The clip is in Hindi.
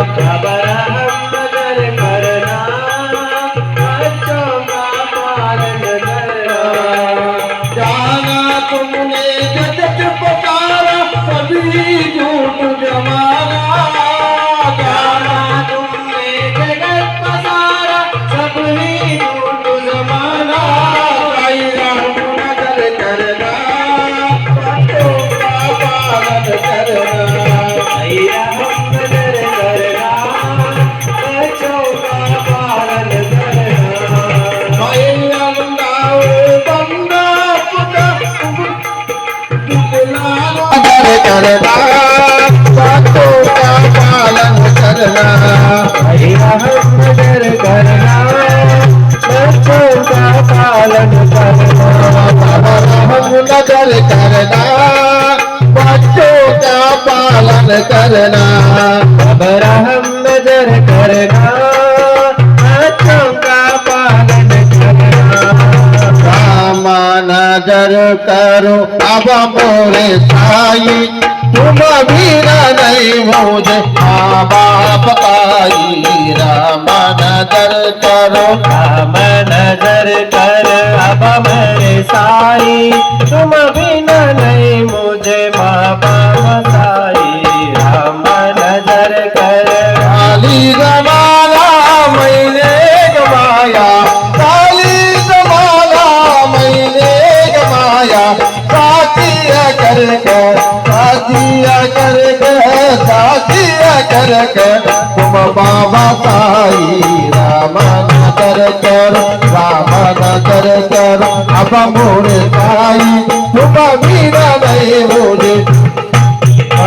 अब रहम नजर करना, बच्चों का पालन करना। जाना तुमने जगत पुकारा, सभी झूठ जमाना। जाना तुमने जगत पसारा, सब ही झूठ जमाना। भाई राम नजर करना, बच्चों का पालन करना। भाई रहम नजर करना, बच्चों का पालन करना। भाई अल्लाह बंदा खुदा नजर करना, बच्चों का पालन करना। भाई रहम नजर करना, बच्चों का पालन करना। हम नजर करना, बच्चों का पालन करना। अब रहम नजर करना, बच्चों का पालन करना। राम नजर करो अब मोरे साई, तुम भी नहीं मुझे माँ बाप आई। राम नजर करो, राम नजर कर अब मेरे साई, तुम बिना नहीं मुझे माँ बाप साई। राम नजर कर काली जमाना मैंने गवाया, काली जमाना मैंने गवाया। साथिया करके, साथिया करके, साथिया करके तुम बाबा साई। राम नजर करो, राम नजर करो अब मोरे साई, तुम मीरा नहीं मुझे